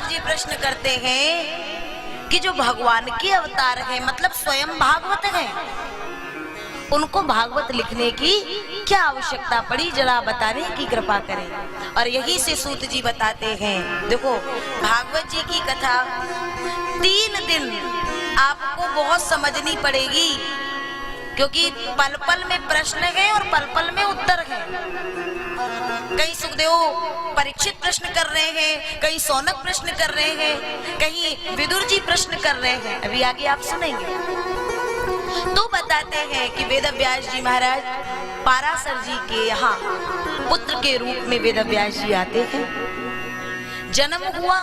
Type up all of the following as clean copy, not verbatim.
नारद जी प्रश्न करते हैं कि जो भगवान के अवतार है, मतलब स्वयं भागवत है, उनको भागवत लिखने की क्या आवश्यकता पड़ी, जरा बताने की कृपा करें। और यही से सूत जी बताते हैं, देखो भागवत जी की कथा 3 दिन आपको बहुत समझनी पड़ेगी, क्योंकि पल पल में प्रश्न है और पल पल में उत्तर है। कहीं सुखदेव परीक्षित प्रश्न कर रहे हैं, कहीं सौनक प्रश्न कर रहे हैं, कहीं विदुर जी प्रश्न कर रहे हैं, अभी आगे आप सुनेंगे। तो बताते हैं कि वेदव्यास जी महाराज पाराशर जी के यहाँ पुत्र के रूप में वेदव्यास जी आते हैं। जन्म हुआ,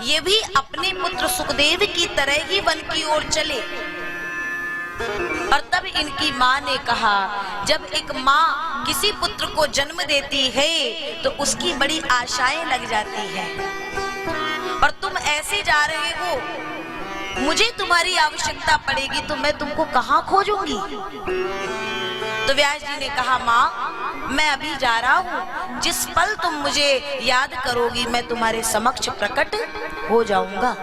ये भी अपने पुत्र सुखदेव की तरह ही वन की ओर चले। और तब इनकी माँ ने कहा, जब एक माँ किसी पुत्र को जन्म देती है तो उसकी बड़ी आशाएं लग जाती हैं, और तुम ऐसे जा रहे हो, मुझे तुम्हारी आवश्यकता पड़ेगी तो मैं तुमको कहाँ खोजूंगी। तो व्यास जी ने कहा, माँ मैं अभी जा रहा हूँ, जिस पल तुम मुझे याद करोगी मैं तुम्हारे समक्ष प्रकट हो जाऊंगा।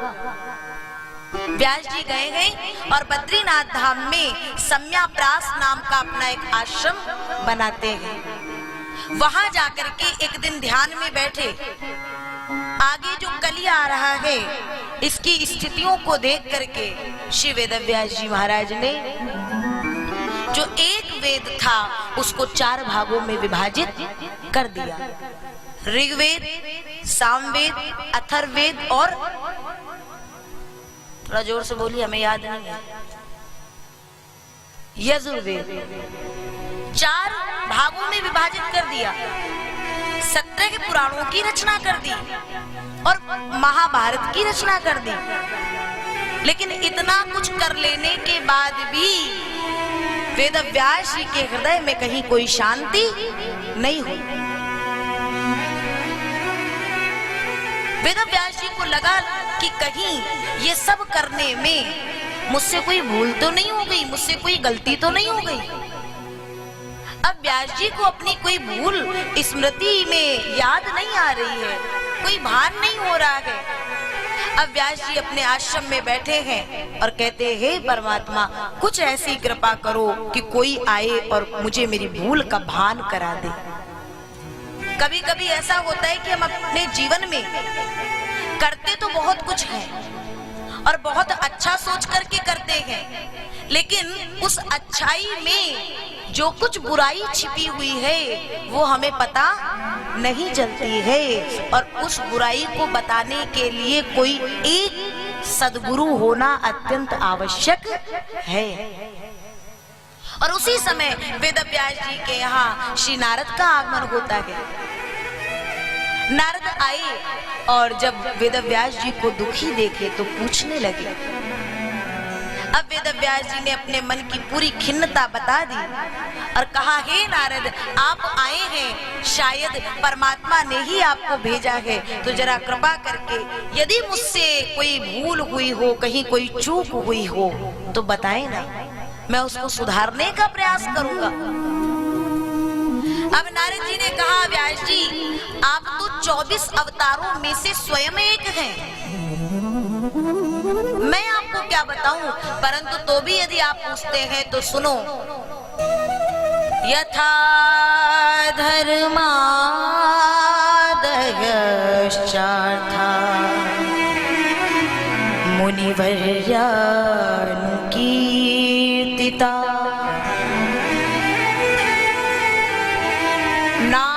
व्यास जी गए और बद्रीनाथ धाम में सम्याप्रास नाम का अपना एक आश्रम बनाते हैं। वहां जाकर के एक दिन ध्यान में बैठे। आगे जो कली आ रहा है, इसकी स्थितियों को देख करके श्री वेदव्यास जी महाराज ने जो एक वेद था उसको 4 भागों में विभाजित कर दिया। ऋग्वेद, सामवेद, अथर्ववेद और, थोड़ा जोर से बोलिए हमें याद नहीं है, यजुर्वेद, 4 भागों में विभाजित कर दिया। 17 पुराणों की रचना कर दी और महाभारत की रचना कर दी। लेकिन इतना कुछ कर लेने के बाद भी वेदव्यास जी के हृदय में कहीं कोई शांति नहीं हुई। वेदव्यास जी को लगा कि कहीं ये सब करने में मुझसे कोई भूल तो नहीं हो गई, मुझसे कोई गलती तो नहीं हो गई। अब व्यास जी को अपनी कोई भूल स्मृति में याद नहीं आ रही है, कोई भान नहीं हो रहा है। अब व्यास जी अपने आश्रम में बैठे हैं और कहते हैं, परमात्मा कुछ ऐसी कृपा करो कि कोई आए और मुझे मेरी भूल का भान करा दे। कभी कभी ऐसा होता है कि हम अपने जीवन में करते तो बहुत कुछ है और बहुत अच्छा सोच करके करते हैं, लेकिन उस अच्छाई में जो कुछ बुराई छिपी हुई है वो हमें पता नहीं चलती है। और उस बुराई को बताने के लिए कोई एक सद्गुरु होना अत्यंत आवश्यक है। और उसी समय वेदव्यास जी के यहाँ श्री नारद का आगमन होता है। नारद आए और जब वेदव्यास जी को दुखी देखे तो पूछने लगे। अब वेदव्यास जी ने अपने मन की पूरी खिन्नता बता दी और कहा, हे नारद आप आए हैं, शायद परमात्मा ने ही आपको भेजा है, तो जरा कृपा करके यदि मुझसे कोई भूल हुई हो, कहीं कोई चूक हुई हो तो बताएं ना, मैं उसको सुधारने का प्रयास करूंगा। अब नारद जी ने कहा, व्यास जी आप तो 24 अवतारों में से स्वयं एक हैं, मैं आपको क्या बताऊं, परंतु तो भी यदि आप पूछते हैं तो सुनो। यथा धर्मादयश्चार्था मुनिवर्यानुकीर्तिता ना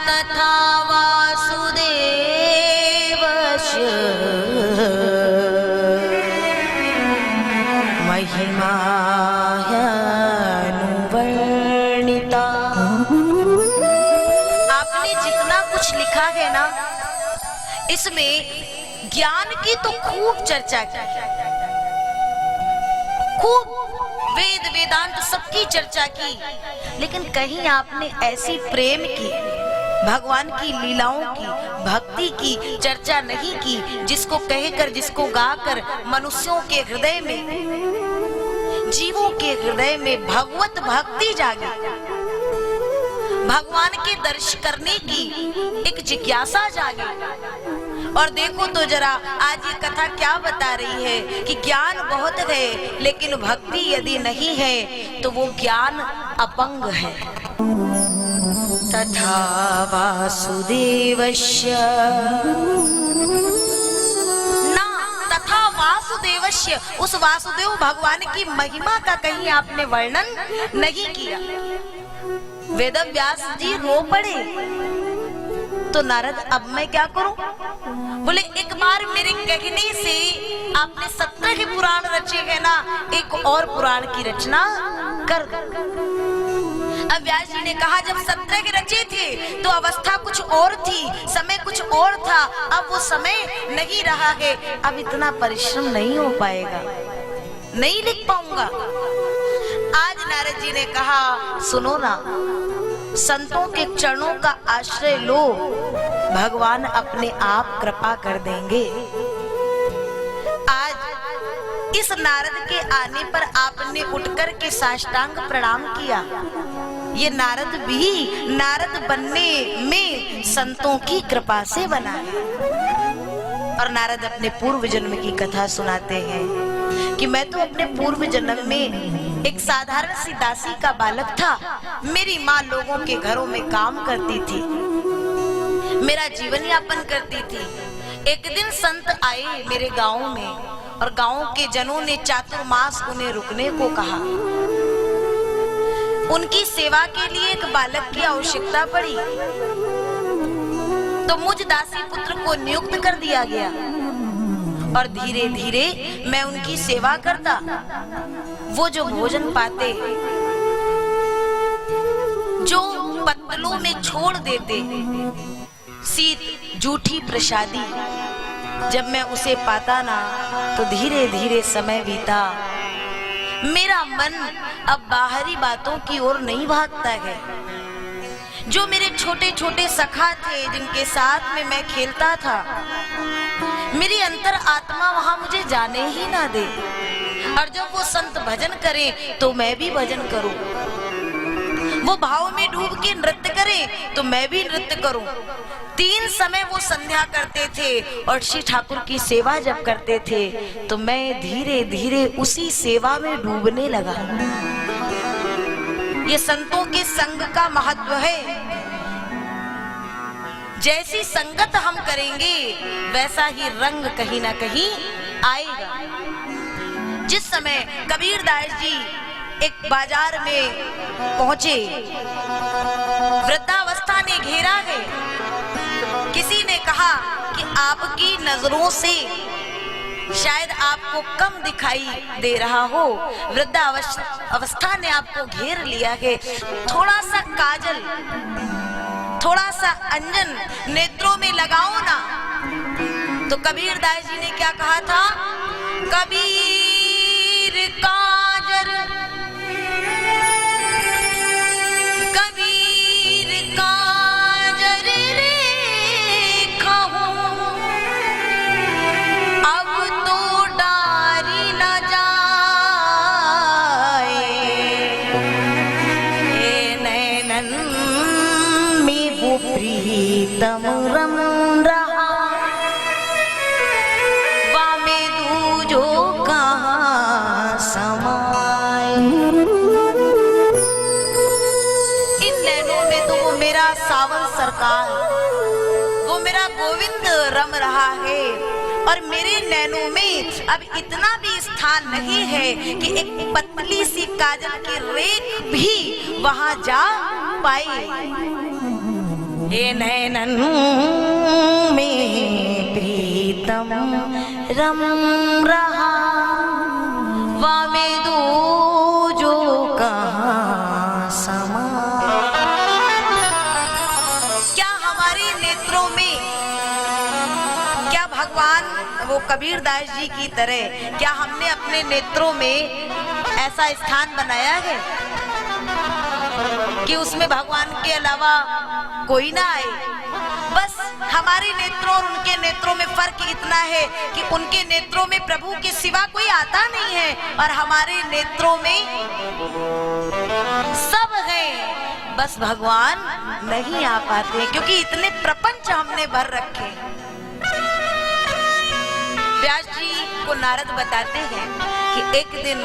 तथा वासुदेवस्य महिमा अनुवर्णिता। आपने जितना कुछ लिखा है ना, इसमें ज्ञान की तो खूब चर्चा की, खूब वेद वेदांत सबकी चर्चा की, लेकिन कहीं आपने ऐसी प्रेम की, भगवान की लीलाओं की, भक्ति की चर्चा नहीं की, जिसको कहकर, जिसको गाकर मनुष्यों के हृदय में, जीवों के हृदय में भगवत भक्ति जागे, भगवान के दर्शन करने की एक जिज्ञासा जागे। और देखो तो जरा आज ये कथा क्या बता रही है कि ज्ञान बहुत है लेकिन भक्ति यदि नहीं है तो वो ज्ञान अपंग है। तथा वासुदेवस्य ना, तथा वासुदेवस्य, उस वासुदेव भगवान की महिमा का कहीं आपने वर्णन नहीं किया। वेदव्यास जी रो पड़े। तो नारद अब मैं क्या करूं? बोले एक बार मेरे कहने से आपने 17 के पुराण रचे हैं ना, एक और पुराण की रचना कर दो। अब व्यास जी ने कहा जब 17 के रचे थे तो अवस्था कुछ और थी, समय कुछ और था, अब वो समय नहीं रहा है, अब इतना परिश्रम नहीं हो पाएगा, नहीं लिख पाऊंगा। आज नारद जी ने कहा सुनो ना, संतों के चरणों का आश्रय लो, भगवान अपने आप कृपा कर देंगे। आज इस नारद के आने पर आपने उठकर के साष्टांग प्रणाम किया। ये नारद भी नारद बनने में संतों की कृपा से बना है। और नारद अपने पूर्व जन्म की कथा सुनाते हैं कि मैं तो अपने पूर्व जन्म में एक साधारण सी दासी का बालक था। मेरी माँ लोगों के घरों में काम करती थी, मेरा जीवन यापन करती थी। एक दिन संत आए मेरे गांव में और गांव के जनों ने चातुर्मास उन्हें रुकने को कहा। उनकी सेवा के लिए एक बालक की आवश्यकता पड़ी तो मुझ दासी पुत्र को नियुक्त कर दिया गया और धीरे धीरे मैं उनकी सेवा करता। वो जो भोजन पाते, जो पत्तलों में छोड़ देते, शीत जूठी प्रसादी, जब मैं उसे पाता ना तो धीरे धीरे समय बीता। मेरा मन अब बाहरी बातों की ओर नहीं भागता है। जो मेरे छोटे छोटे सखा थे जिनके साथ में मैं खेलता था, मेरी अंतर आत्मा वहां मुझे जाने ही ना दे। और जब वो संत भजन करें तो मैं भी भजन करूं, वो भाव में डूब के नृत्य करें तो मैं भी नृत्य करूं। 3 समय वो संध्या करते थे और श्री ठाकुर की सेवा जब करते थे तो मैं धीरे धीरे उसी सेवा में डूबने लगा। ये संतों के संग का महत्व है। जैसी संगत हम करेंगे वैसा ही रंग कहीं ना कहीं आएगा। जिस समय कबीरदास जी एक बाजार में पहुंचे, वृद्धावस्था ने घेरा है। किसी ने कहा कि आपकी नजरों से शायद आपको कम दिखाई दे रहा हो, वृद्धावस्था ने आपको घेर लिया है, थोड़ा सा काजल, थोड़ा सा अंजन नेत्रों में लगाओ ना। तो कबीरदास जी ने क्या कहा था? कबीर काजल, कबीर काजल रे कहूं, अब तो डारी न जाए, ए नैनन में वो प्रीतम रम रहा, वामे दूजो कहाँ समाए। इन नैनों में तो वो मेरा सावन सरकार, वो मेरा गोविंद रम रहा है। और मेरे नैनों में अब इतना भी स्थान नहीं है कि एक पतली सी काजल की रेख भी वहां जा पाए। ये नैनन में प्रीतम रम रहा, वामे दूजो कहाँ समा। क्या हमारे नेत्रों में, क्या भगवान वो कबीरदास जी की तरह क्या हमने अपने नेत्रों में ऐसा स्थान बनाया है कि उसमें भगवान के अलावा कोई ना आए? बस हमारे नेत्रों और उनके नेत्रों में फर्क इतना है कि उनके नेत्रों में प्रभु के सिवा कोई आता नहीं है और हमारे नेत्रों में सब है, बस भगवान नहीं आ पाते क्योंकि इतने प्रपंच हमने भर रखे। नारद बताते हैं कि एक दिन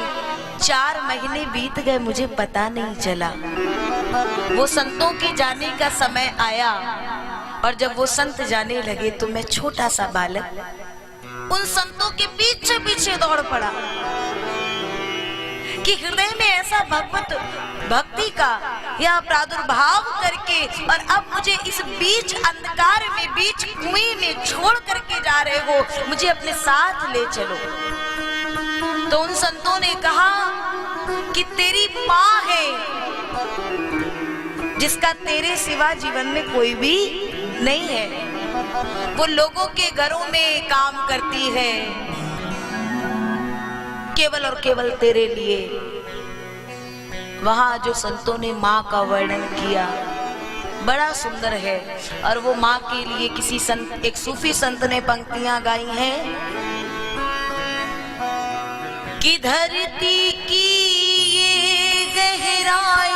4 महीने बीत गए, मुझे पता नहीं चला। वो संतों के जाने का समय आया और जब वो संत जाने लगे तो मैं छोटा सा बालक उन संतों के पीछे पीछे दौड़ पड़ा कि हृदय में ऐसा भक्ति का या प्रादुर्भाव करके, और अब मुझे इस बीच अंधकार में, बीच कुएं में छोड़ करके जा रहे हो, मुझे अपने साथ ले चलो। तो उन संतों ने कहा कि तेरी माँ है जिसका तेरे सिवा जीवन में कोई भी नहीं है। वो लोगों के घरों में काम करती है केवल और केवल तेरे लिए। वहां जो संतों ने माँ का वर्णन किया बड़ा सुंदर है। और वो माँ के लिए किसी संत, एक सूफी संत ने पंक्तियां गाई हैं कि धरती की ये गहराई,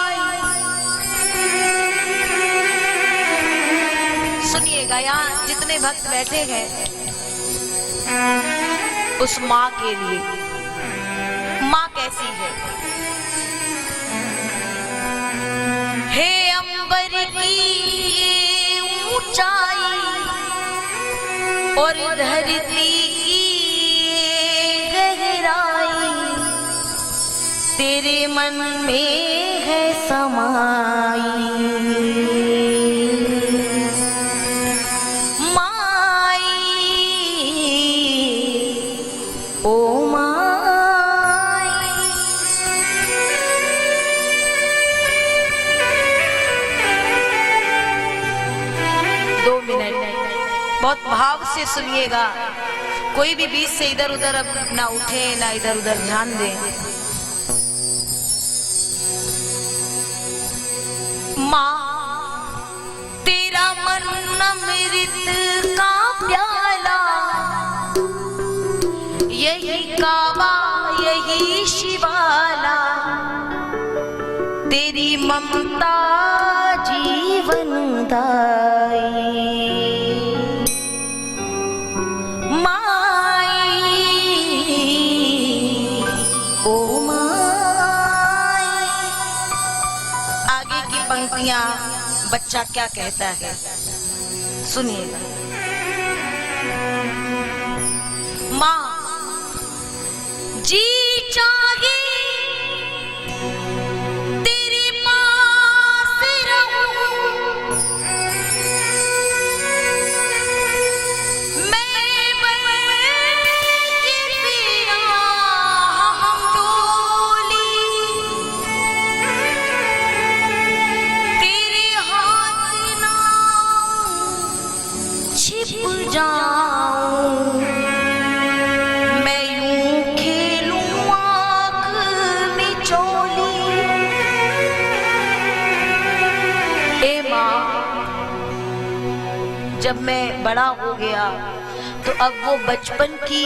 सुनिएगा यहाँ जितने भक्त बैठे हैं, उस माँ के लिए। माँ कैसी है? हे अंबर की ये ऊंचाई और धरती की ये गहराई, तेरे मन में है समाई। बहुत भाव से सुनिएगा, कोई भी बीच से इधर उधर अब ना उठे ना इधर उधर ध्यान दें। माँ तेरा मन अमृत का प्याला, यही काबा यही शिवाला, तेरी ममता जीवन दाई। बच्चा क्या कहता है सुनिएगा। माँ जी चाहे तेरे पास रहूं, मैं बन के तेरा हम डोली, छिप जाऊं मैं यूं खेलूं आँख मिचोली। ए माँ, जब मैं बड़ा हो गया तो अब वो बचपन की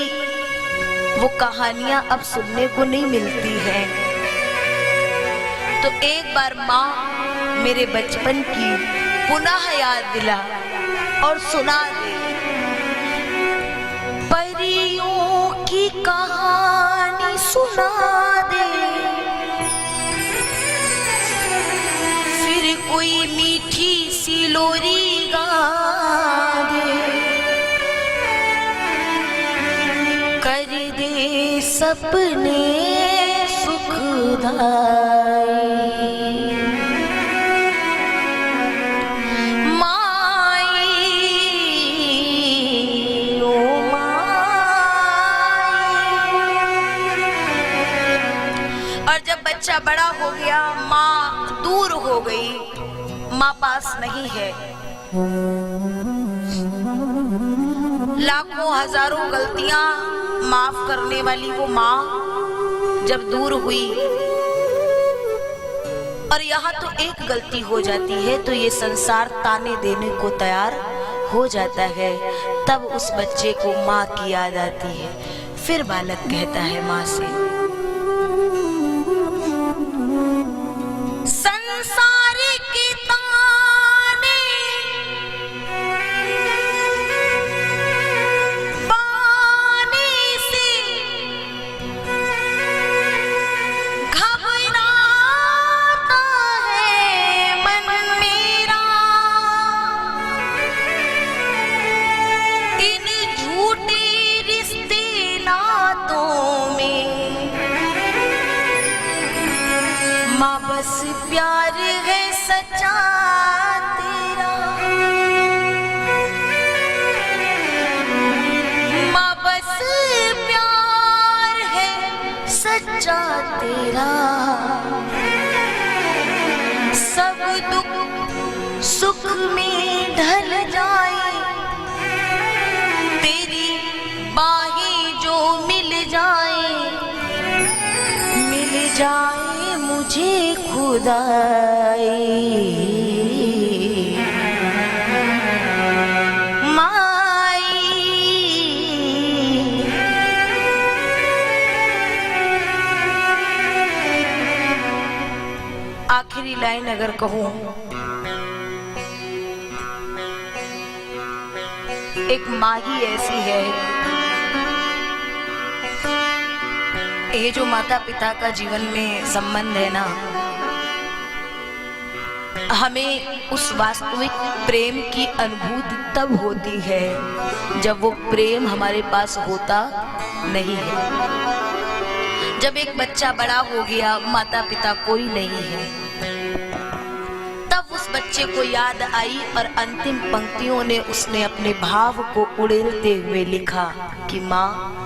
वो कहानियां अब सुनने को नहीं मिलती हैं। तो एक बार माँ मेरे बचपन की पुनः याद दिला और सुना दे। परियों की कहानी सुना दे, फिर कोई मीठी सी लोरी गा दे, कर दे सपने सुखदाई। बच्चा बड़ा हो गया, माँ दूर हो गई, माँ पास नहीं है। लाखों हजारों गलतियां माफ करने वाली वो माँ जब दूर हुई और यहाँ तो एक गलती हो जाती है तो ये संसार ताने देने को तैयार हो जाता है। तब उस बच्चे को माँ की याद आती है। फिर बालक कहता है माँ से, संसार के ताने बाने से मुझे खुदाई माई। आखिरी लाइन अगर कहूं, एक माँ ही ऐसी है, ये जो माता पिता का जीवन में संबंध है ना, हमें उस वास्तविक प्रेम की अनुभूति तब होती है जब वो प्रेम हमारे पास होता नहीं है। जब एक बच्चा बड़ा हो गया, माता पिता कोई नहीं है, तब उस बच्चे को याद आई और अंतिम पंक्तियों ने उसने अपने भाव को उड़ेलते हुए लिखा कि माँ,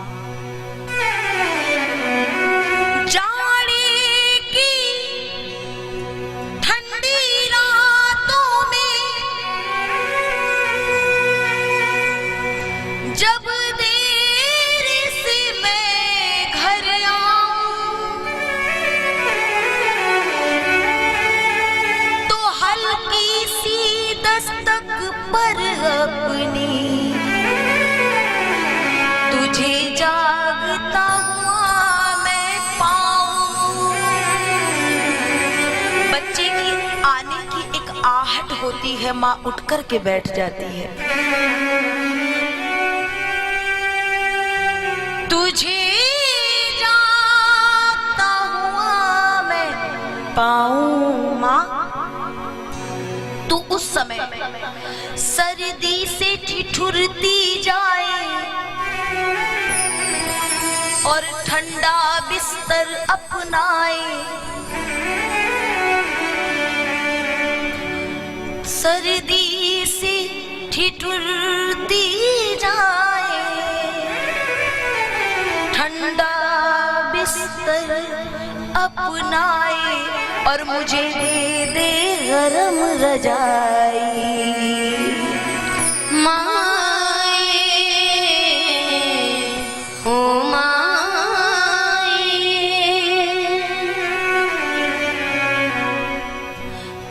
तुझे जागता हुआ मैं पाऊं। बच्चे की आने की एक आहट होती है, माँ उठ कर के बैठ जाती है। तुझे जागता हुआ मैं पाऊं माँ। तू उस समय सर्दी से ठिठुरती जाए और ठंडा बिस्तर अपनाए, सर्दी से ठिठुरती जाए, ठंडा बिस्तर अपनाए और मुझे दे दे गरम रजाई। माए ओ माए।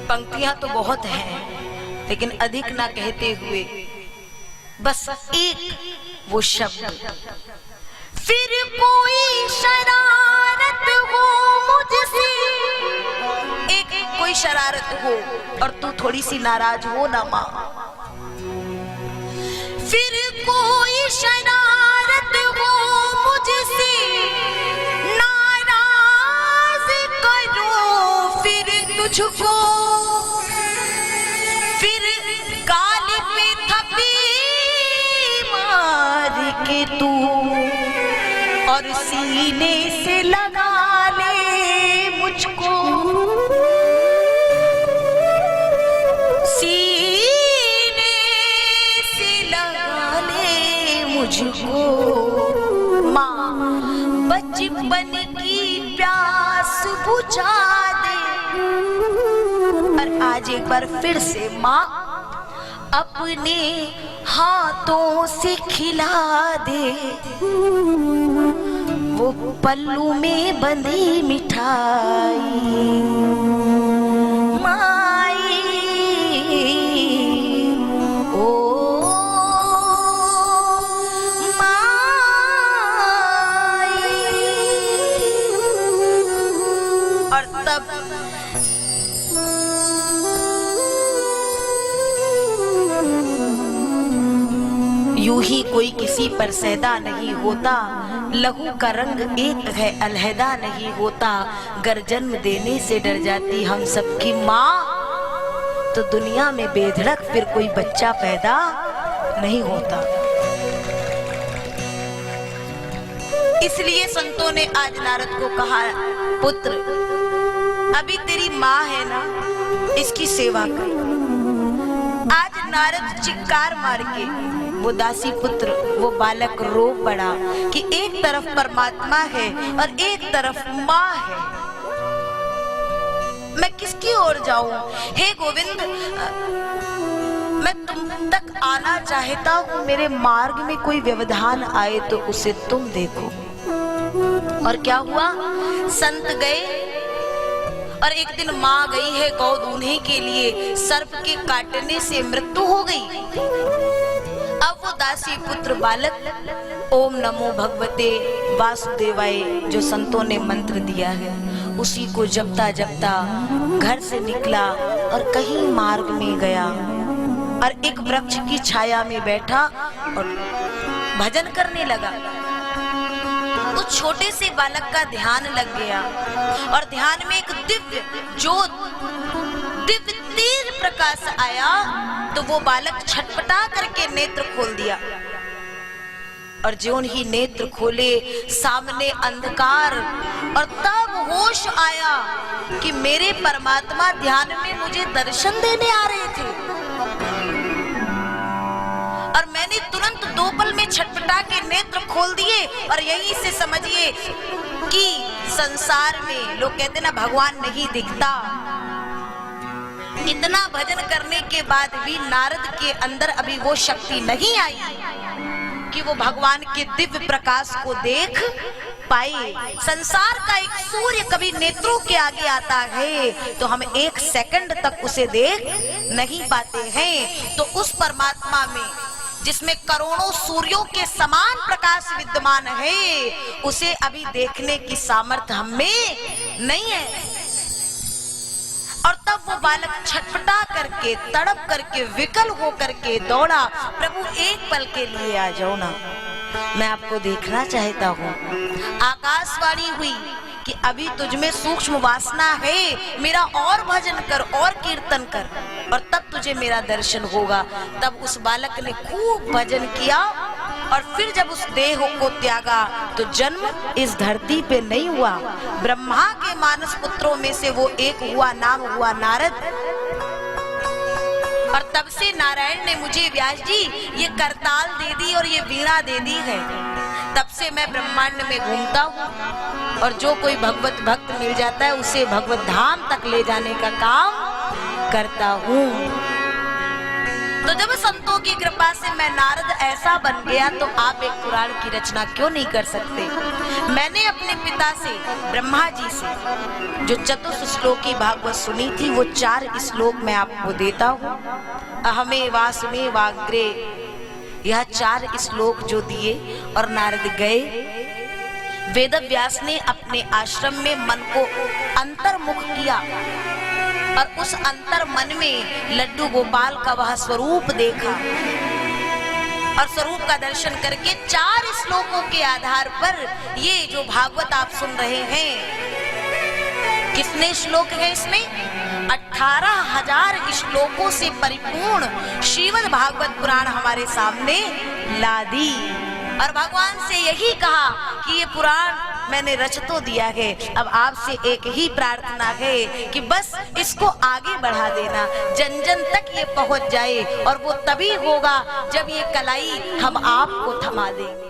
पंक्तियां तो बहुत हैं, लेकिन अधिक ना कहते हुए बस एक वो शब्द, फिर कोई शरारत हो मुझसे, एक कोई शरारत हो और तू थोड़ी सी नाराज हो ना माँ, फिर कोई शरारत हो मुझसे, नाराज करो फिर तुझको, फिर गाली पे थप्पी मार के तू और सीने से लगा ले मुझको, सीने से लगा ले मुझको। माँ बचपन की प्यास बुझा दे, और आज एक बार फिर से माँ अपने हाथों से खिला दे वो पल्लू में बंधी मिठाई। माई ओ माई। और तब यूं ही कोई किसी पर सैदा नहीं होता, लहू का रंग एक है अलहदा नहीं होता, गर जन्म देने से डर जाती हम सबकी माँ, तो दुनिया में बेधड़क फिर कोई बच्चा पैदा नहीं होता। इसलिए संतों ने आज नारद को कहा, पुत्र अभी तेरी माँ है ना, इसकी सेवा कर। आज नारद चिक्कार मार के वो दासी पुत्र, वो बालक रो पड़ा कि एक तरफ परमात्मा है और एक तरफ माँ है, मैं किसकी ओर जाऊं? हे गोविंद, मैं तुम तक आना चाहता हूं, मेरे मार्ग में कोई व्यवधान आए तो उसे तुम देखो। और क्या हुआ? संत गए, और एक दिन माँ गई है गौ दूहने के लिए, सर्प के काटने से मृत्यु हो गई। अब वो दासी पुत्र बालक ओम नमो भगवते वासुदेवाय जो संतों ने मंत्र दिया है, उसी को जपता जपता घर से निकला और कहीं मार्ग में गया और एक वृक्ष की छाया में बैठा और भजन करने लगा। उस छोटे से बालक का ध्यान लग गया और ध्यान में एक दिव्य ज्योत, दिव्य तेज प्रकाश आया तो वो बालक छटपटा करके नेत्र खोल दिया और ज्यों ही नेत्र खोले सामने अंधकार और तब होश आया कि मेरे परमात्मा ध्यान में मुझे दर्शन देने आ रहे थे और मैंने तुरंत 2 पल में छटपटा के नेत्र खोल दिए। और यहीं से समझिए कि संसार में लोग कहते ना भगवान नहीं दिखता, इतना भजन करने के बाद भी नारद के अंदर अभी वो शक्ति नहीं आई कि वो भगवान के दिव्य प्रकाश को देख पाए। संसार का एक सूर्य कभी नेत्रों के आगे आता है तो हम 1 सेकंड तक उसे देख नहीं पाते हैं, तो उस परमात्मा में जिसमें करोड़ों सूर्यों के समान प्रकाश विद्यमान है, उसे अभी देखने की सामर्थ्य हमें नहीं है। और तब वो बालक छटपटा करके, तड़प करके, विकल हो करके दौड़ा, प्रभु 1 पल के लिए आ जाओ ना, मैं आपको देखना चाहता हूँ। आकाशवाणी हुई कि अभी तुझ में सूक्ष्म वासना है, मेरा और भजन कर और कीर्तन कर और तब तुझे मेरा दर्शन होगा। तब उस बालक ने खूब भजन किया और फिर जब उस देह को त्यागा तो जन्म इस धरती पे नहीं हुआ, ब्रह्मा के मानस पुत्रों में से वो एक हुआ, नाम हुआ नारद। और तब से नारायण ने मुझे व्यास जी ये करताल दे दी और ये वीणा दे दी है। तब से मैं ब्रह्मांड में घूमता हूँ और जो कोई भगवत भक्त मिल जाता है उसे भगवत धाम तक ले जाने का काम करता हूँ। तो जब संतों की कृपा से मैं नारद ऐसा बन गया तो आप एक पुराण की रचना क्यों नहीं कर सकते। मैंने अपने पिता से, ब्रह्मा जी से जो चतुर्थ श्लोकी भागवत सुनी थी, वो 4 श्लोक मैं आपको देता हूँ। अहमे वासुमे वाग्रे, यह 4 श्लोक जो दिए और नारद गए। वेद व्यास ने अपने आश्रम में मन को अंतर्मुख किया और उस अंतर मन में लड्डू गोपाल का वह स्वरूप देखा और स्वरूप का दर्शन करके 4 श्लोकों के आधार पर ये जो भागवत आप सुन रहे हैं, कितने श्लोक हैं इसमें? 18,000 श्लोकों से परिपूर्ण श्रीमद् भागवत पुराण हमारे सामने ला दी। और भगवान से यही कहा कि ये पुराण मैंने रच तो दिया है, अब आपसे एक ही प्रार्थना है कि बस इसको आगे बढ़ा देना, जन जन तक ये पहुंच जाए। और वो तभी होगा जब ये कलाई हम आपको थमा देंगे।